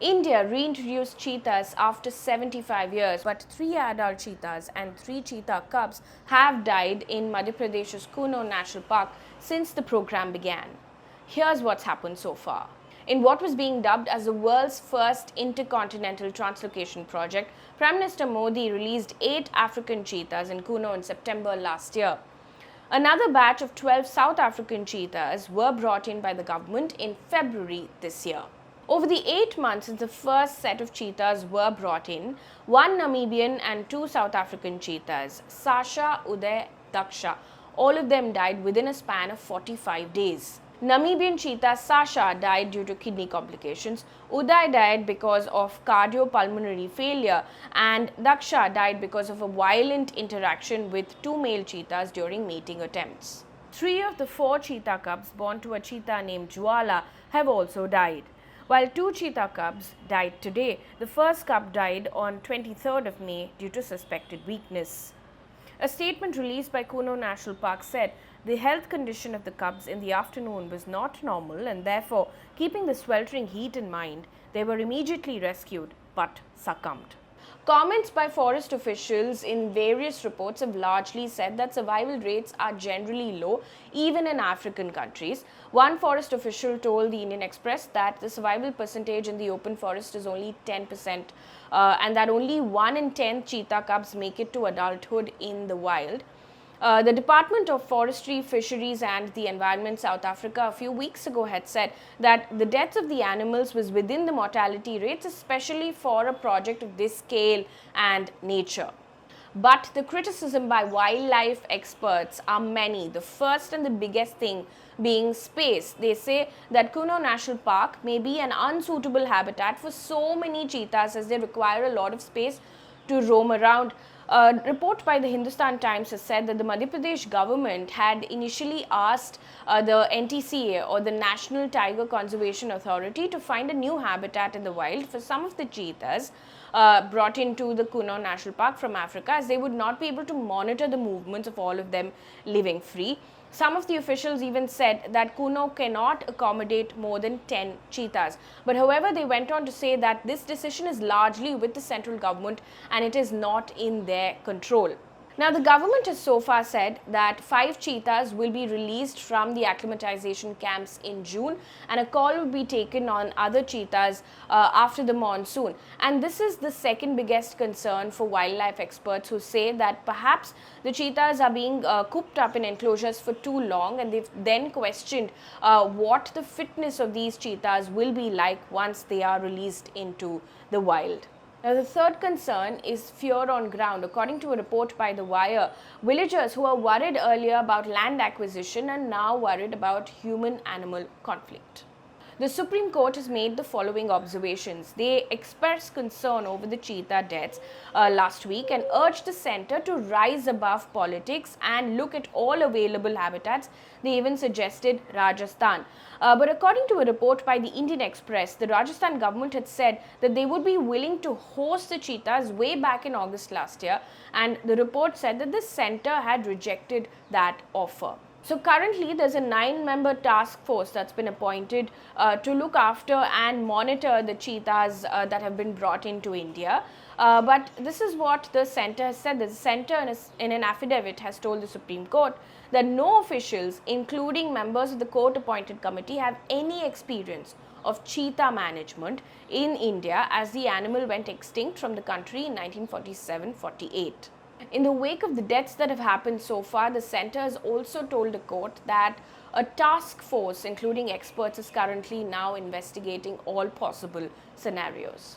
India reintroduced cheetahs after 75 years, but 3 adult cheetahs and 3 cheetah cubs have died in Madhya Pradesh's Kuno National Park since the program began. Here's what's happened so far. In what was being dubbed as the world's first intercontinental translocation project, Prime Minister Modi released 8 African cheetahs in Kuno in September last year. Another batch of 12 South African cheetahs were brought in by the government in February this year. Over the 8 months since the first set of cheetahs were brought in, 1 Namibian and 2 South African cheetahs, Sasha, Uday, Daksha, all of them died within a span of 45 days. Namibian cheetah Sasha died due to kidney complications, Uday died because of cardiopulmonary failure, and Daksha died because of a violent interaction with 2 male cheetahs during mating attempts. 3 of the 4 cheetah cubs born to a cheetah named Jwala have also died. While 2 cheetah cubs died today, the first cub died on 23rd of May due to suspected weakness. A statement released by Kuno National Park said the health condition of the cubs in the afternoon was not normal, and therefore, keeping the sweltering heat in mind, they were immediately rescued but succumbed. Comments by forest officials in various reports have largely said that survival rates are generally low, even in African countries. One forest official told the Indian Express that the survival percentage in the open forest is only 10%, and that only 1 in 10 cheetah cubs make it to adulthood in the wild. The Department of Forestry, Fisheries and the Environment South Africa a few weeks ago had said that the deaths of the animals was within the mortality rates, especially for a project of this scale and nature. But the criticism by wildlife experts are many. The first and the biggest thing being space. They say that Kuno National Park may be an unsuitable habitat for so many cheetahs as they require a lot of space to roam around. A report by the Hindustan Times has said that the Madhya Pradesh government had initially asked the NTCA, or the National Tiger Conservation Authority, to find a new habitat in the wild for some of the cheetahs brought into the Kuno National Park from Africa, as they would not be able to monitor the movements of all of them living free. Some of the officials even said that Kuno cannot accommodate more than 10 cheetahs. But however, they went on to say that this decision is largely with the central government and it is not in their control. Now, the government has so far said that 5 cheetahs will be released from the acclimatization camps in June, and a call will be taken on other cheetahs after the monsoon. And this is the second biggest concern for wildlife experts, who say that perhaps the cheetahs are being cooped up in enclosures for too long, and they've then questioned what the fitness of these cheetahs will be like once they are released into the wild. Now, the third concern is fear on ground. According to a report by The Wire, villagers who were worried earlier about land acquisition are now worried about human-animal conflict. The Supreme Court has made the following observations. They expressed concern over the cheetah deaths last week and urged the centre to rise above politics and look at all available habitats. They even suggested Rajasthan. But according to a report by the Indian Express, the Rajasthan government had said that they would be willing to host the cheetahs way back in August last year, and the report said that the centre had rejected that offer. So currently, there's a 9-member task force that's been appointed to look after and monitor the cheetahs that have been brought into India. But this is what the centre has said. The centre in an affidavit has told the Supreme Court that no officials, including members of the court-appointed committee, have any experience of cheetah management in India, as the animal went extinct from the country in 1947-48. In the wake of the deaths that have happened so far, the centre has also told the court that a task force, including experts, is currently now investigating all possible scenarios.